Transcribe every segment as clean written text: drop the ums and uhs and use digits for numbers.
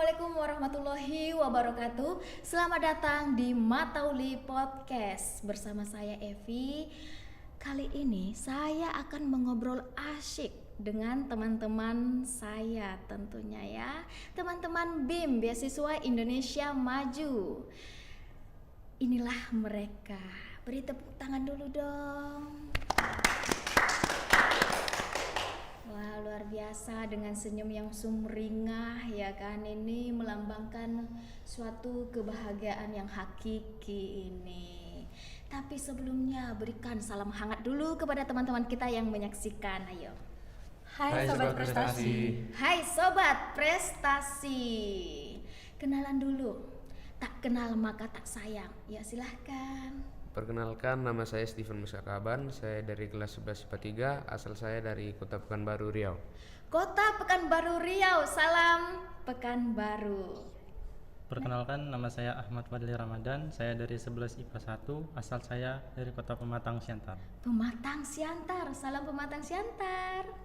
Assalamualaikum warahmatullahi wabarakatuh. Selamat datang di Matauli Podcast bersama saya Evi. Kali ini saya akan mengobrol asyik dengan teman-teman saya tentunya ya. Teman-teman BIM Beasiswa Indonesia Maju. Inilah mereka. Beri tepuk tangan dulu dong. Wah, luar biasa dengan senyum yang sumringah ya kan, ini melambangkan suatu kebahagiaan yang hakiki ini. Tapi sebelumnya berikan salam hangat dulu kepada teman-teman kita yang menyaksikan. Ayo. Hai Sobat Prestasi. Hai Sobat Prestasi. Kenalan dulu. Tak kenal maka tak sayang. Ya silahkan. Perkenalkan, nama saya Steven Musakaban. Saya dari kelas 11 IPA 3. Asal saya dari Kota Pekanbaru, Riau. Kota Pekanbaru Riau. Salam Pekanbaru. Perkenalkan, nama saya Ahmad Fadli Ramadan. Saya dari 11 IPA 1. Asal saya dari Kota Pematang Siantar. Pematang Siantar. Salam Pematang Siantar.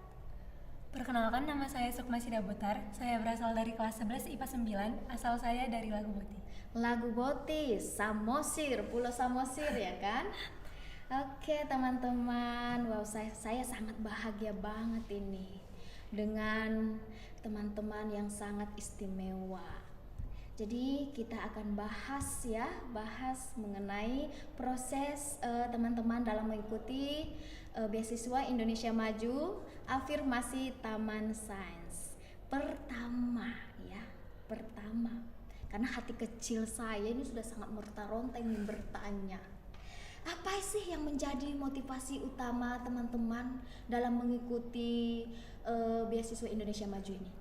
Perkenalkan, nama saya Sukma Sidabutar. Saya berasal dari kelas 11 IPA 9. Asal saya dari Lagu Boti. Lagu Boti, Samosir, Pulau Samosir ya kan? Oke teman-teman, wow saya sangat bahagia banget ini dengan teman-teman yang sangat istimewa. Jadi kita akan bahas mengenai proses teman-teman dalam mengikuti beasiswa Indonesia Maju Afirmasi Taman Sains. Pertama, karena hati kecil saya ini sudah sangat meronta-ronta ingin bertanya, apa sih yang menjadi motivasi utama teman-teman dalam mengikuti beasiswa Indonesia Maju ini?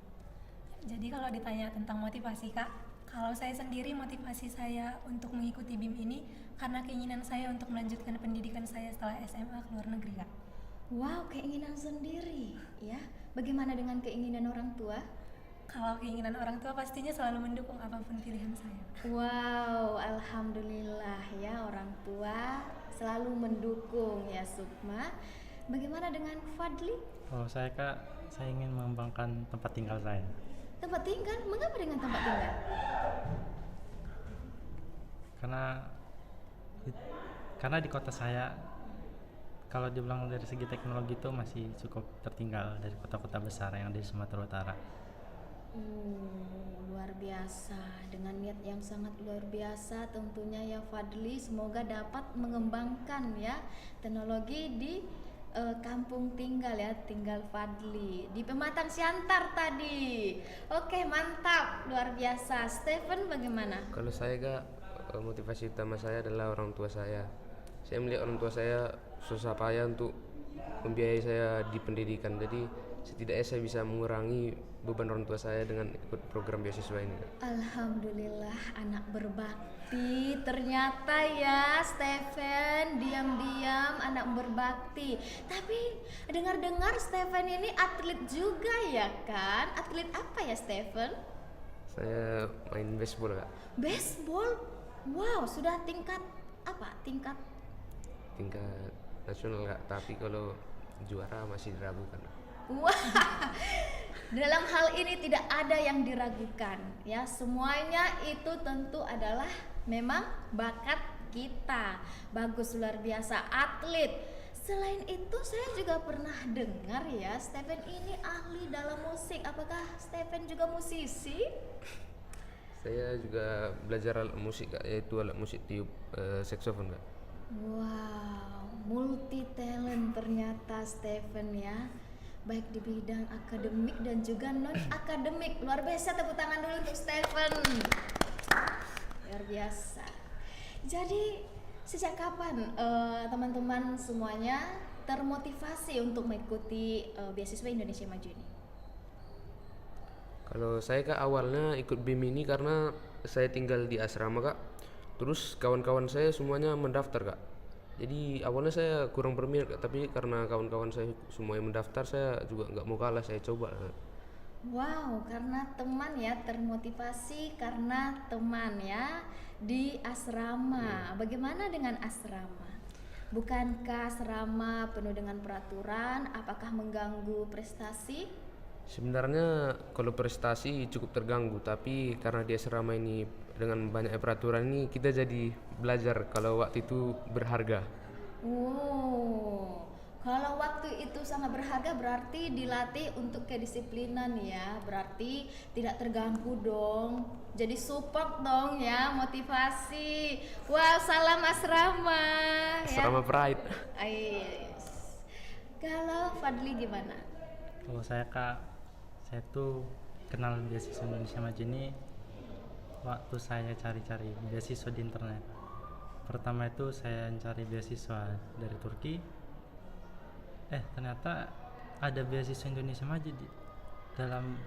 Jadi kalau ditanya tentang motivasi Kak, kalau saya sendiri motivasi saya untuk mengikuti BIM ini karena keinginan saya untuk melanjutkan pendidikan saya setelah SMA ke luar negeri Kak. Wow, keinginan sendiri ya. Bagaimana dengan keinginan orang tua? Kalau keinginan orang tua pastinya selalu mendukung apapun pilihan saya. Wow, alhamdulillah ya, orang tua selalu mendukung ya Sukma. Bagaimana dengan Fadli? Kalau saya Kak, saya ingin mengembangkan tempat tinggal saya. Tempat tinggal? Mengapa dengan tempat tinggal? Karena di kota saya, kalau dibilang dari segi teknologi itu masih cukup tertinggal dari kota-kota besar yang di Sumatera Utara. Luar biasa, dengan niat yang sangat luar biasa tentunya ya Fadli, semoga dapat mengembangkan ya teknologi di kampung tinggal ya, tinggal Fadli di Pematang Siantar tadi. Oke, mantap, luar biasa. Stephen bagaimana? Kalau saya Kak, motivasi utama saya adalah orang tua saya. Saya melihat orang tua saya susah payah untuk membiayai saya di pendidikan. Jadi setidaknya saya bisa mengurangi beban orang tua saya dengan ikut program beasiswa ini. Alhamdulillah, anak berbakti ternyata ya Stephen, diam-diam anak berbakti. Tapi dengar-dengar Stephen ini atlet juga ya kan? Atlet apa ya Stephen? Saya main baseball Kak. Baseball? Wow, sudah tingkat apa? Tingkat nasional Kak, tapi kalau juara masih diragukan. Wah, dalam hal ini tidak ada yang diragukan ya, semuanya itu tentu adalah memang bakat kita. Bagus, luar biasa, atlet. Selain itu saya juga pernah dengar ya Stephen ini ahli dalam musik. Apakah Stephen juga musisi? Saya juga belajar alat musik Kak, yaitu alat musik tiup saxophone Kak. Wow, multi talent ternyata Stephen ya, baik di bidang akademik dan juga non akademik. Luar biasa, tepuk tangan dulu untuk Stephen. Luar biasa. Jadi sejak kapan teman-teman semuanya termotivasi untuk mengikuti beasiswa Indonesia Maju ini? Kalau saya Kak, awalnya ikut BIM ini karena saya tinggal di asrama Kak. Terus kawan-kawan saya semuanya mendaftar Kak. Jadi awalnya saya kurang berminat Kak, tapi karena kawan-kawan saya semuanya mendaftar, saya juga nggak mau kalah, saya coba Kak. Wow, karena teman ya, termotivasi karena teman ya di asrama. Bagaimana dengan asrama? Bukankah asrama penuh dengan peraturan? Apakah mengganggu prestasi? Sebenarnya kalau prestasi cukup terganggu, tapi karena di asrama ini dengan banyak peraturan ini kita jadi belajar kalau waktu itu berharga. Wow, kalau waktu itu sangat berharga berarti dilatih untuk kedisiplinan ya, berarti tidak terganggu dong. Jadi support dong ya, motivasi. Wow, salam asrama ya. Asrama Pride. Ais. Kalau Fadli gimana? Kalau saya Kak, saya tuh kenal beasiswa Indonesia Maju ini waktu saya cari-cari beasiswa di internet. Pertama itu saya cari beasiswa dari Turki. Ternyata ada beasiswa Indonesia Maju di dalam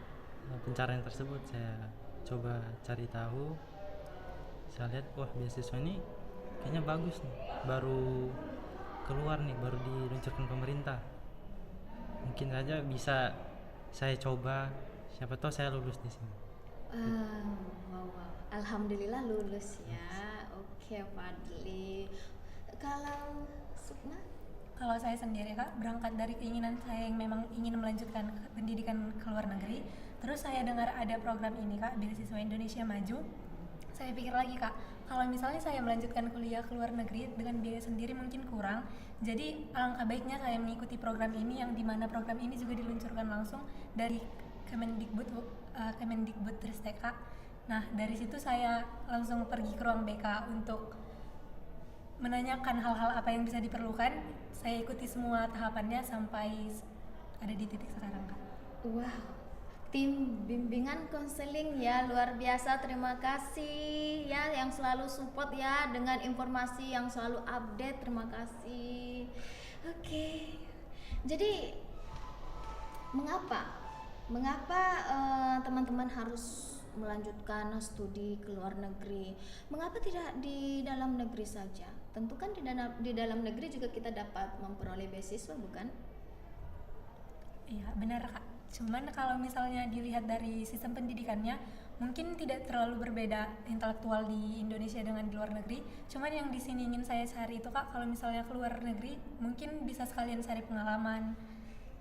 pencarian tersebut. Saya coba cari tahu. Saya lihat, wah beasiswa ini kayaknya bagus nih. Baru keluar nih, baru diluncurkan pemerintah. Mungkin saja bisa saya coba. Siapa tahu saya lulus di sini. Wow. Alhamdulillah lulus ya. Oke, Fadli. Kalau Sukma? Kalau saya sendiri Kak, berangkat dari keinginan saya yang memang ingin melanjutkan pendidikan ke luar negeri. Terus saya dengar ada program ini Kak, Beasiswa Indonesia Maju. Saya pikir lagi Kak, kalau misalnya saya melanjutkan kuliah ke luar negeri dengan biaya sendiri mungkin kurang. Jadi alangkah baiknya saya mengikuti program ini, yang dimana program ini juga diluncurkan langsung dari Kemendikbudristek Kak. Nah dari situ saya langsung pergi ke ruang BK untuk menanyakan hal-hal apa yang bisa diperlukan. Saya ikuti semua tahapannya sampai ada di titik sekarang Kak. Wow, tim bimbingan konseling ya luar biasa. Terima kasih ya yang selalu support ya dengan informasi yang selalu update. Terima kasih. Oke, jadi mengapa teman-teman harus melanjutkan studi ke luar negeri? Mengapa tidak di dalam negeri saja? Tentu kan di dalam negeri juga kita dapat memperoleh beasiswa, bukan? Iya benar Kak. Cuman kalau misalnya dilihat dari sistem pendidikannya mungkin tidak terlalu berbeda intelektual di Indonesia dengan di luar negeri. Cuman yang di sini ingin saya cari itu Kak, kalau misalnya ke luar negeri mungkin bisa sekalian cari pengalaman,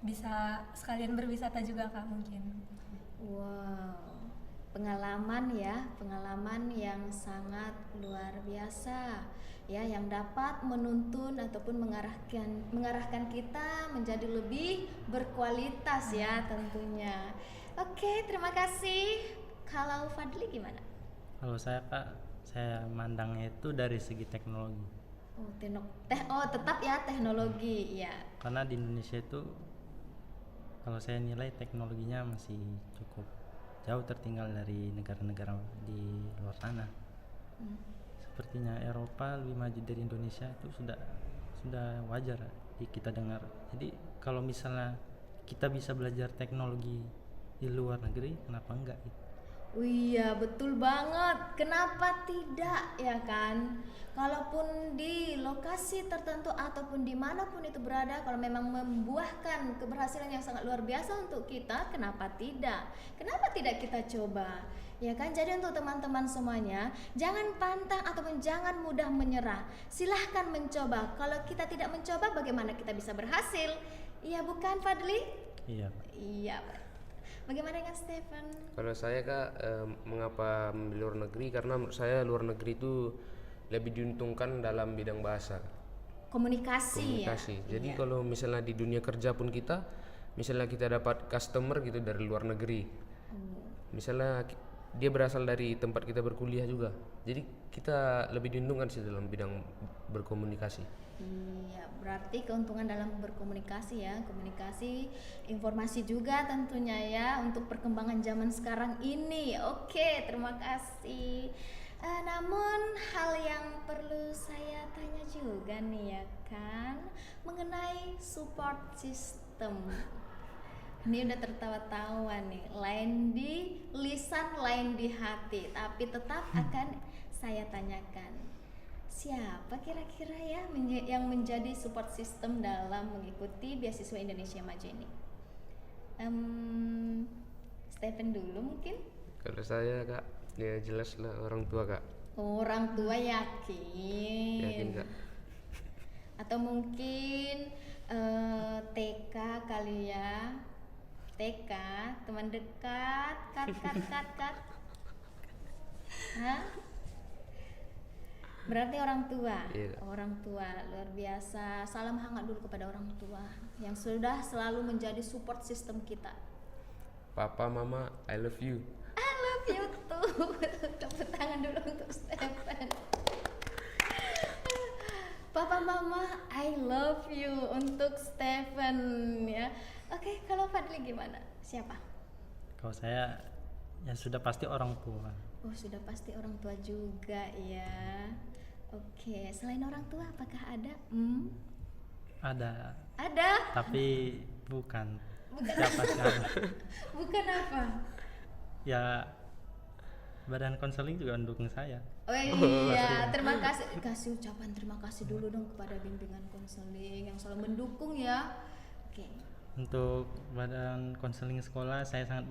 bisa sekalian berwisata juga Kak mungkin. Wow, pengalaman ya, pengalaman yang sangat luar biasa ya, yang dapat menuntun ataupun mengarahkan kita menjadi lebih berkualitas ya tentunya. Oke, terima kasih. Kalau Fadli gimana? Kalau saya Kak, saya mandangnya itu dari segi teknologi. Tetap ya teknologi ya. Karena di Indonesia itu kalau saya nilai teknologinya masih cukup jauh tertinggal dari negara-negara di luar sana. Sepertinya Eropa lebih maju dari Indonesia itu sudah wajar kita dengar. Jadi kalau misalnya kita bisa belajar teknologi di luar negeri, kenapa enggak gitu? Iya betul banget, kenapa tidak ya kan? Kalaupun di lokasi tertentu ataupun dimanapun itu berada, kalau memang membuahkan keberhasilan yang sangat luar biasa untuk kita, kenapa tidak? Kenapa tidak kita coba? Ya kan, jadi untuk teman-teman semuanya, jangan pantang ataupun jangan mudah menyerah. Silahkan mencoba. Kalau kita tidak mencoba, bagaimana kita bisa berhasil? Iya bukan Fadli? Iya. Iya. Bagaimana dengan Stephen? Kalau saya Kak, mengapa memilih luar negeri? Karena menurut saya luar negeri itu lebih diuntungkan dalam bidang bahasa. Komunikasi. Ya? Jadi Iya. kalau misalnya di dunia kerja pun kita, misalnya kita dapat customer gitu dari luar negeri, misalnya dia berasal dari tempat kita berkuliah juga, jadi kita lebih diuntungkan sih dalam bidang berkomunikasi. Iya, berarti keuntungan dalam berkomunikasi ya, komunikasi, informasi juga tentunya ya untuk perkembangan zaman sekarang ini. Oke, terima kasih. Namun hal yang perlu saya tanya juga nih ya kan, mengenai support system. Ini udah tertawa-tawa nih, lain di lisan, lain di hati, tapi tetap akan saya tanyakan. Siapa kira-kira ya yang menjadi support system dalam mengikuti beasiswa Indonesia Maju ini? Stephen dulu mungkin? Kalau saya Kak, ya jelas lah orang tua Kak. Orang tua yakin? Yakin Kak? Atau mungkin TK kali ya? TK teman dekat, cut. Hah? Berarti orang tua. Iya. Orang tua luar biasa. Salam hangat dulu kepada orang tua yang sudah selalu menjadi support system kita. Papa, Mama, I love you. I love you too. Tepuk tangan dulu untuk Stephen. Papa Mama, I love you untuk Stephen ya. Oke, kalau Fadli gimana? Siapa? Kalau saya ya sudah pasti orang tua. Oh, sudah pasti orang tua juga ya. Oke, selain orang tua apakah ada? Ada, Ada. tapi bukan. Bukan. Siapa? Bukan apa? Ya badan konseling juga mendukung saya. Oh iya, terima kasih. Kasih ucapan terima kasih dulu dong kepada bimbingan konseling yang selalu mendukung ya. Oke. Untuk badan konseling sekolah saya sangat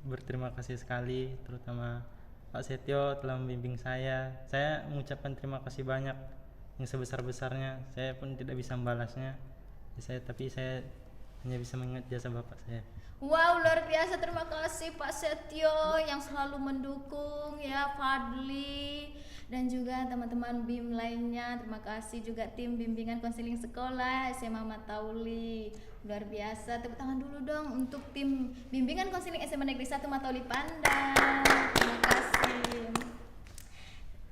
berterima kasih sekali, terutama Pak Setio telah membimbing saya. Saya mengucapkan terima kasih banyak yang sebesar-besarnya. Saya pun tidak bisa membalasnya. Tapi saya hanya bisa mengingat jasa Bapak saya. Wow, luar biasa, terima kasih Pak Setio yang selalu mendukung ya Fadli dan juga teman-teman BIM lainnya. Terima kasih juga tim bimbingan konseling sekolah SMA Matauli. Luar biasa, tepuk tangan dulu dong untuk tim bimbingan konseling SMA Negeri 1 Matauli Pandan. Terima kasih.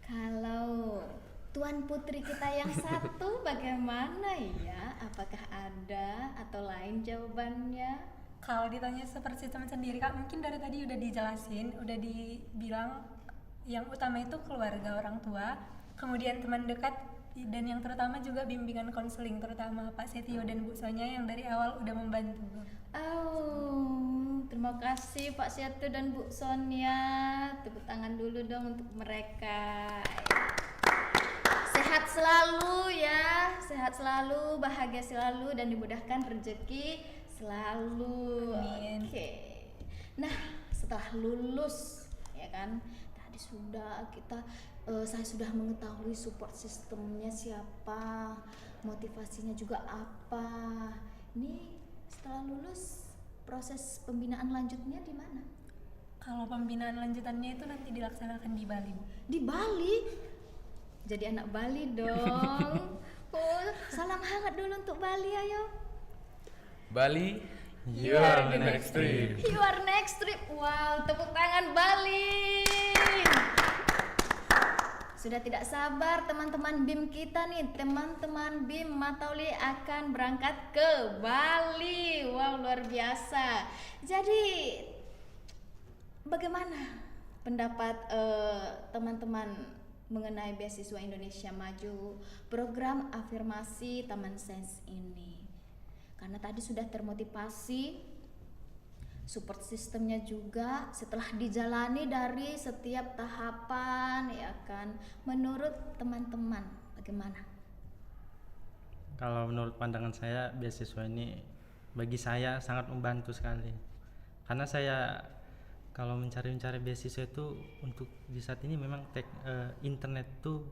Kalau Tuan Putri kita yang satu bagaimana ya? Apakah ada atau lain jawabannya? Kalau ditanya seperti teman sendiri Kak, mungkin dari tadi udah dijelasin, udah dibilang yang utama itu keluarga orang tua, kemudian teman dekat, dan yang terutama juga bimbingan konseling, terutama Pak Setio dan Bu Sonya yang dari awal udah membantu. Oh, terima kasih Pak Setio dan Bu Sonia. Tepuk tangan dulu dong untuk mereka. Sehat selalu ya, sehat selalu, bahagia selalu dan dimudahkan rezeki selalu. Amin. Oke. Nah, setelah lulus ya kan, tadi sudah saya sudah mengetahui support sistemnya siapa, motivasinya juga apa. Ini setelah lulus proses pembinaan lanjutnya di mana? Kalau pembinaan lanjutannya itu nanti dilaksanakan di Bali, Bu. Di Bali. Jadi anak Bali dong. Oh, salam hangat dulu untuk Bali, ayo. Bali, You are the next trip. You are next trip. Wow, tepuk tangan Bali. Sudah tidak sabar teman-teman BIM kita nih, teman-teman BIM Matauli akan berangkat ke Bali. Wow, luar biasa. Jadi bagaimana pendapat teman-teman mengenai beasiswa Indonesia Maju, program afirmasi Taman Sains ini? Karena tadi sudah termotivasi, support sistemnya juga setelah dijalani dari setiap tahapan ya kan. Menurut teman-teman bagaimana? Kalau menurut pandangan saya, beasiswa ini bagi saya sangat membantu sekali. Karena saya kalau mencari beasiswa itu untuk di saat ini memang internet itu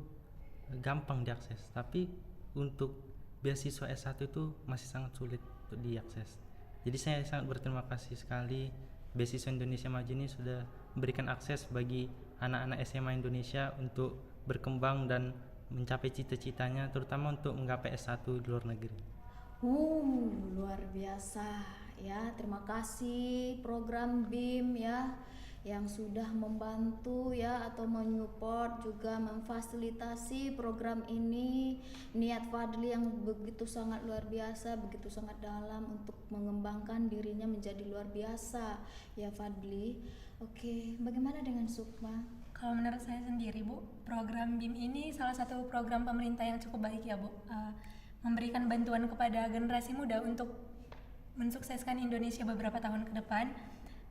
gampang diakses, tapi untuk beasiswa S1 itu masih sangat sulit untuk diakses. Jadi saya sangat berterima kasih sekali beasiswa Indonesia Maju ini sudah memberikan akses bagi anak-anak SMA Indonesia untuk berkembang dan mencapai cita-citanya, terutama untuk menggapai S1 di luar negeri. Luar biasa ya. Terima kasih program BIM ya yang sudah membantu ya atau menyupport juga memfasilitasi program ini. Niat Fadli yang begitu sangat luar biasa, begitu sangat dalam untuk mengembangkan dirinya menjadi luar biasa ya Fadli. Oke, bagaimana dengan Sukma? Kalau menurut saya sendiri, Bu, program BIM ini salah satu program pemerintah yang cukup baik ya, Bu. Memberikan bantuan kepada generasi muda untuk mensukseskan Indonesia beberapa tahun ke depan,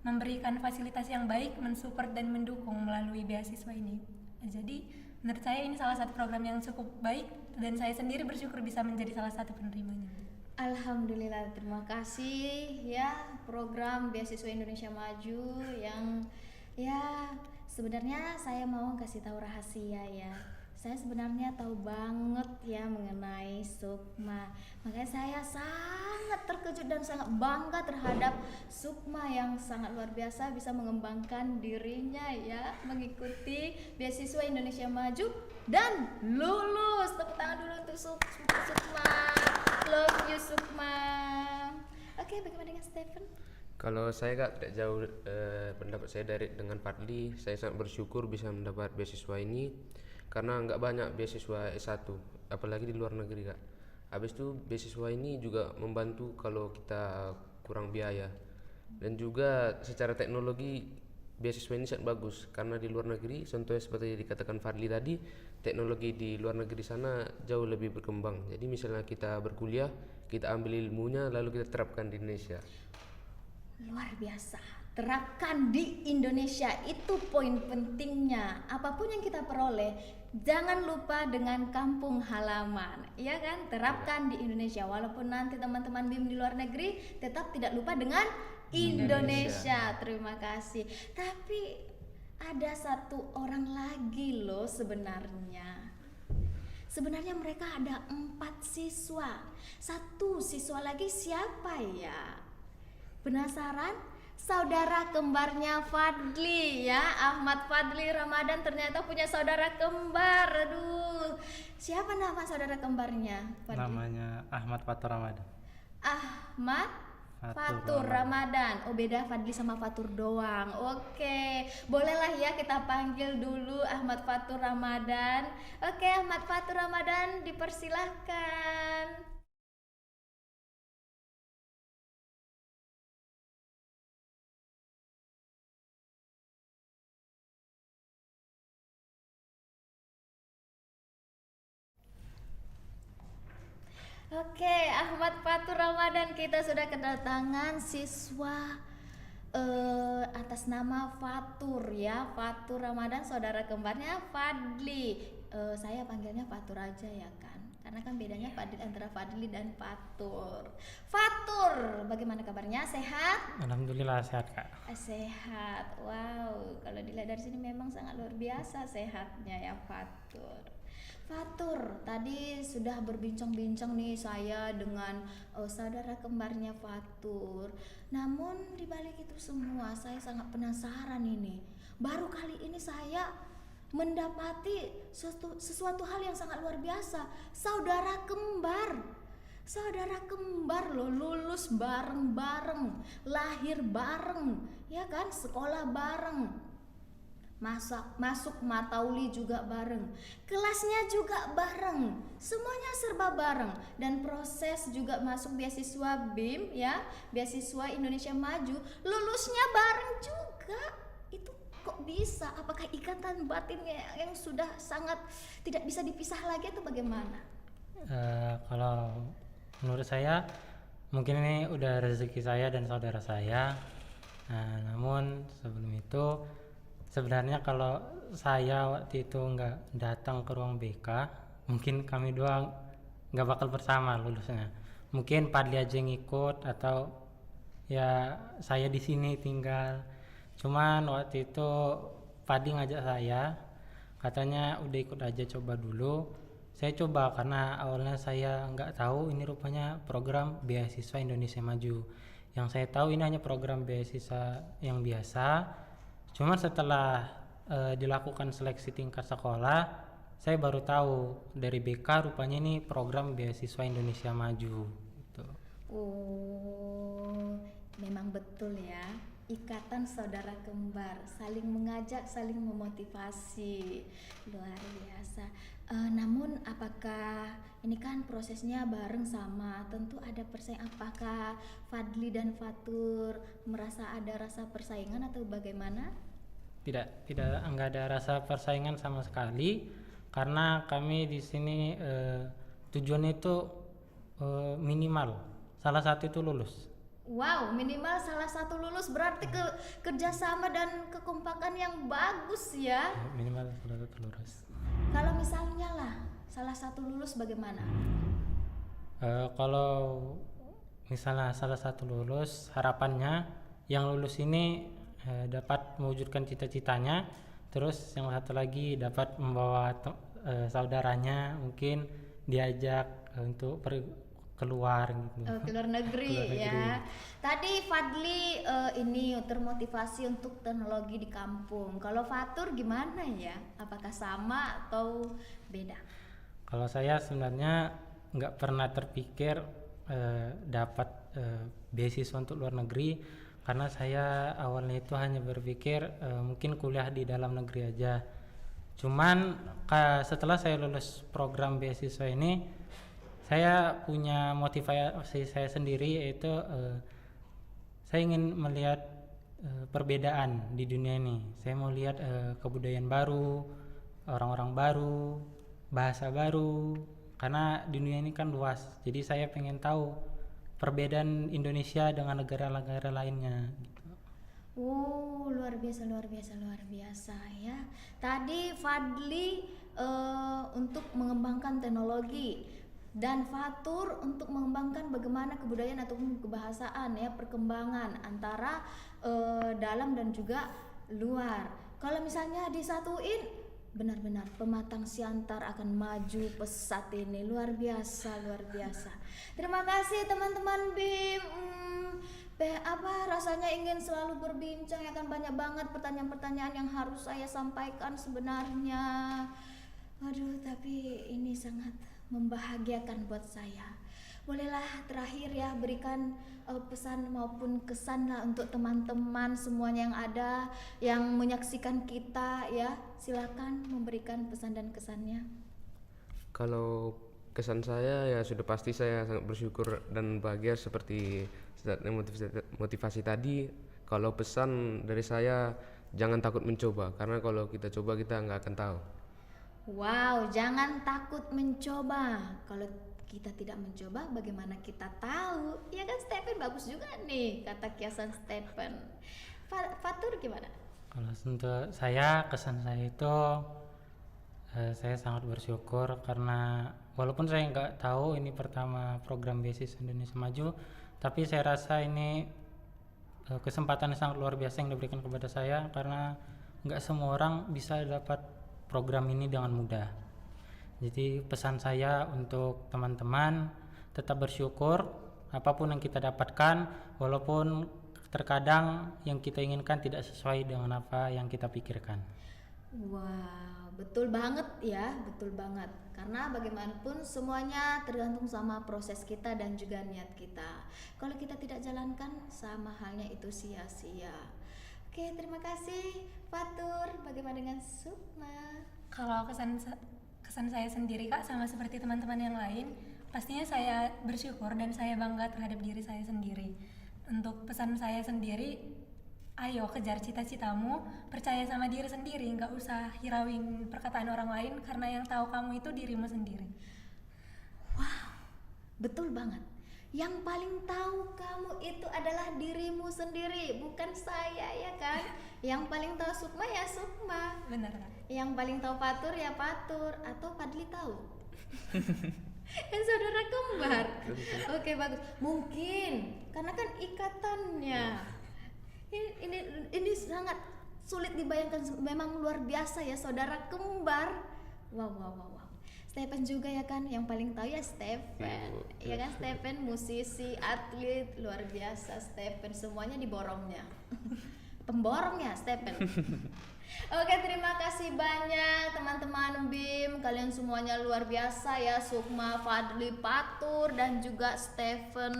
memberikan fasilitas yang baik, mensupport dan mendukung melalui beasiswa ini. Jadi menurut saya ini salah satu program yang cukup baik dan saya sendiri bersyukur bisa menjadi salah satu penerimanya. Alhamdulillah, terima kasih ya program beasiswa Indonesia Maju yang ya sebenarnya saya mau kasih tahu rahasia ya. saya sebenarnya tahu banget ya mengenai Sukma. Makanya saya sangat terkejut dan sangat bangga terhadap Sukma yang sangat luar biasa bisa mengembangkan dirinya ya, mengikuti beasiswa Indonesia Maju dan lulus. Tepuk tangan dulu untuk Sukma. Love you Sukma. Oke, bagaimana dengan Stephen? Kalau saya Kak tidak jauh pendapat saya dengan Fadli. Saya sangat bersyukur bisa mendapat beasiswa ini karena nggak banyak beasiswa S1 apalagi di luar negeri Kak. Habis itu beasiswa ini juga membantu kalau kita kurang biaya, dan juga secara teknologi beasiswa ini sangat bagus karena di luar negeri, contohnya seperti dikatakan Fadli tadi, teknologi di luar negeri sana jauh lebih berkembang. Jadi misalnya kita berkuliah, kita ambil ilmunya lalu kita terapkan di Indonesia. Luar biasa, terapkan di Indonesia, itu poin pentingnya. Apapun yang kita peroleh, jangan lupa dengan kampung halaman, ya kan? Terapkan di Indonesia, walaupun nanti teman-teman BIM di luar negeri, tetap tidak lupa dengan Indonesia. Terima kasih. Tapi ada satu orang lagi loh sebenarnya. Sebenarnya mereka ada 4 siswa. Satu siswa lagi siapa ya? Penasaran? Saudara kembarnya Fadli ya, Ahmad Fadli Ramadan ternyata punya saudara kembar. Aduh, siapa nama saudara kembarnya Fadli? Namanya Ahmad Fatur Ramadan. Ahmad Fatur Ramadan. Oh, beda Fadli sama Fatur doang. Oke, bolehlah ya kita panggil dulu Ahmad Fatur Ramadan. Oke, Ahmad Fatur Ramadan dipersilahkan. Oke, Ahmad Fatur Ramadan, kita sudah kedatangan siswa atas nama Fatur ya, Fatur Ramadan, saudara kembarnya Fadli. Saya panggilnya Fatur aja ya kan, karena kan bedanya Fadli antara Fadli dan Fatur. Fatur, bagaimana kabarnya? Sehat? Alhamdulillah sehat Kak. Sehat. Wow, kalau dilihat dari sini memang sangat luar biasa sehatnya ya Fatur. Fatur, tadi sudah berbincang-bincang nih saya dengan saudara kembarnya Fatur. Namun dibalik itu semua saya sangat penasaran ini. Baru kali ini saya mendapati sesuatu hal yang sangat luar biasa. Saudara kembar. Saudara kembar loh, lulus bareng-bareng, lahir bareng, ya kan, sekolah bareng. Masuk Matauli juga bareng, kelasnya juga bareng, semuanya serba bareng, dan proses juga masuk beasiswa BIM ya, beasiswa Indonesia Maju, lulusnya bareng juga. Itu kok bisa? Apakah ikatan batinnya yang sudah sangat tidak bisa dipisah lagi atau bagaimana? Kalau menurut saya mungkin ini udah rezeki saya dan saudara saya. Namun sebelum itu sebenarnya kalau saya waktu itu nggak datang ke ruang BK, mungkin kami dua nggak bakal bersama lulusnya. Mungkin Padli aja yang ikut atau ya saya di sini tinggal. Cuman waktu itu Padli ngajak saya, katanya udah ikut aja coba dulu. Saya coba karena awalnya saya nggak tahu ini rupanya program beasiswa Indonesia Maju. Yang saya tahu ini hanya program beasiswa yang biasa. Cuman setelah dilakukan seleksi tingkat sekolah, saya baru tahu dari BK rupanya ini program beasiswa Indonesia Maju. Gitu. Oh, memang betul ya. Ikatan saudara kembar, saling mengajak, saling memotivasi, luar biasa. Namun apakah ini kan prosesnya bareng sama, tentu ada persaingan. Apakah Fadli dan Fatur merasa ada rasa persaingan atau bagaimana? Tidak enggak ada rasa persaingan sama sekali, karena kami di sini tujuannya itu minimal salah satu itu lulus. Wow, minimal salah satu lulus, berarti kerjasama dan kekompakan yang bagus ya. Minimal salah satu lulus. Kalau misalnya lah salah satu lulus bagaimana? Kalau misalnya salah satu lulus, harapannya yang lulus ini dapat mewujudkan cita-citanya, terus yang satu lagi dapat membawa saudaranya mungkin diajak untuk keluar gitu. Ke luar negeri Ke luar negeri. ya. Tadi Fadli ini termotivasi untuk teknologi di kampung. Kalau Fatur gimana ya? Apakah sama atau beda? Kalau saya sebenarnya nggak pernah terpikir dapat beasiswa untuk luar negeri, karena saya awalnya itu hanya berpikir mungkin kuliah di dalam negeri aja. Cuman setelah saya lulus program beasiswa ini, saya punya motivasi saya sendiri, yaitu saya ingin melihat perbedaan di dunia ini. Saya mau lihat kebudayaan baru, orang-orang baru, bahasa baru, karena dunia ini kan luas. Jadi saya pengen tahu perbedaan Indonesia dengan negara-negara lainnya gitu. Luar biasa ya. Tadi Fadli untuk mengembangkan teknologi dan Fatur untuk mengembangkan bagaimana kebudayaan ataupun kebahasaan ya, perkembangan antara dalam dan juga luar. Kalau misalnya disatuin, benar-benar pematang siantar akan maju pesat ini. Luar biasa. Terima kasih teman-teman BIM. Rasanya ingin selalu berbincang ya kan, banyak banget pertanyaan-pertanyaan yang harus saya sampaikan sebenarnya. Aduh, tapi ini sangat membahagiakan buat saya. Bolehlah terakhir ya berikan pesan maupun kesan lah untuk teman-teman semuanya yang ada yang menyaksikan kita ya. Silakan memberikan pesan dan kesannya. Kalau kesan saya ya sudah pasti saya sangat bersyukur dan bahagia seperti motivasi tadi. Kalau pesan dari saya, jangan takut mencoba, karena kalau kita coba kita nggak akan tahu. Wow, jangan takut mencoba. Kalau kita tidak mencoba, bagaimana kita tahu? Ya kan, Stephen bagus juga nih kata kiasan Stephen. Fatur gimana? Kalau untuk saya, kesan saya itu saya sangat bersyukur karena walaupun saya nggak tahu ini pertama program beasiswa Indonesia Maju, tapi saya rasa ini kesempatan yang sangat luar biasa yang diberikan kepada saya, karena nggak semua orang bisa dapat program ini dengan mudah. Jadi pesan saya untuk teman-teman, tetap bersyukur apapun yang kita dapatkan, walaupun terkadang yang kita inginkan tidak sesuai dengan apa yang kita pikirkan. Wow, betul banget ya, betul banget. Karena bagaimanapun semuanya tergantung sama proses kita dan juga niat kita. Kalau kita tidak jalankan, sama halnya itu sia-sia. Oke, terima kasih Fatur. Bagaimana dengan Sukma? Kalau kesan saya sendiri Kak, sama seperti teman-teman yang lain, pastinya saya bersyukur dan saya bangga terhadap diri saya sendiri. Untuk pesan saya sendiri, ayo kejar cita-citamu, percaya sama diri sendiri, nggak usah hirauin perkataan orang lain, karena yang tahu kamu itu dirimu sendiri. Wow, betul banget. Yang paling tahu kamu itu adalah dirimu sendiri, bukan saya ya kan. Yang paling tahu Sukma ya Sukma. Benar Kak. Yang paling tahu Fatur ya Fatur. Atau Fadli tahu? Kan saudara kembar. Oke, bagus. Mungkin karena kan ikatannya. Ini sangat sulit dibayangkan, memang luar biasa ya saudara kembar. Wow. Stephen juga ya kan, yang paling tahu ya Stephen. Ya kan, Stephen musisi, atlet, luar biasa Stephen, semuanya diborongnya. Pemborongnya Stephen. Oke, terima kasih banyak teman-teman BIM, kalian semuanya luar biasa ya, Sukma, Fadli, Fatur, dan juga Stephen.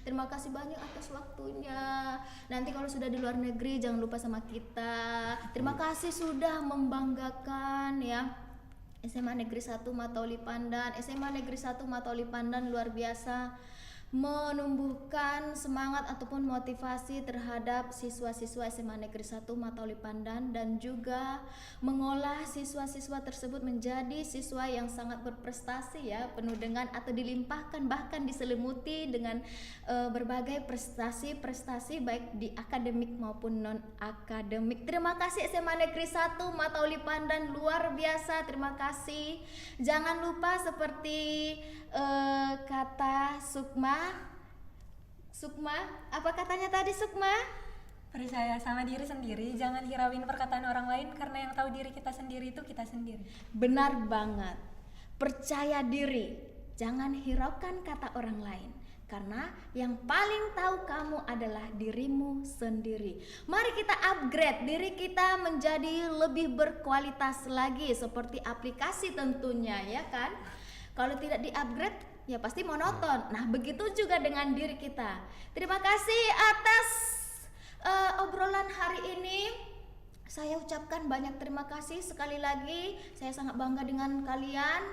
Terima kasih banyak atas waktunya. Nanti kalau sudah di luar negeri jangan lupa sama kita. Terima kasih sudah membanggakan ya. SMA Negeri 1 Matauli Pandan, SMA Negeri 1 Matauli Pandan luar biasa menumbuhkan semangat ataupun motivasi terhadap siswa-siswa SMA Negeri 1 Matauli Pandan, dan juga mengolah siswa-siswa tersebut menjadi siswa yang sangat berprestasi ya, penuh dengan atau dilimpahkan bahkan diselimuti dengan berbagai prestasi-prestasi baik di akademik maupun non akademik. Terima kasih SMA Negeri 1 Matauli Pandan, luar biasa, terima kasih. Jangan lupa seperti kata Sukma, apa katanya tadi Sukma? Percaya sama diri sendiri, jangan hirauin perkataan orang lain karena yang tahu diri kita sendiri itu kita sendiri. Benar banget. Percaya diri, jangan hiraukan kata orang lain. Karena yang paling tahu kamu adalah dirimu sendiri. Mari kita upgrade diri kita menjadi lebih berkualitas lagi, seperti aplikasi tentunya, ya kan? Kalau tidak di-upgrade ya pasti monoton. Nah, begitu juga dengan diri kita. Terima kasih atas obrolan hari ini. Saya ucapkan banyak terima kasih sekali lagi. Saya sangat bangga dengan kalian.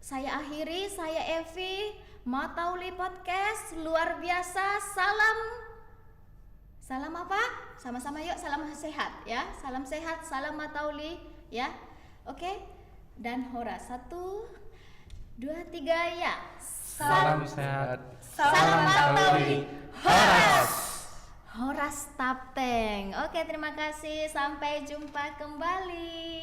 Saya akhiri, saya Evi, Matauli Podcast luar biasa. Salam apa? Sama-sama yuk, salam sehat ya. Salam sehat, salam Matauli ya. Oke. Dan Hora 1 2 3 ya. Salam sehat. Salam Matauli. Horas Tapteng. Oke, terima kasih. Sampai jumpa kembali.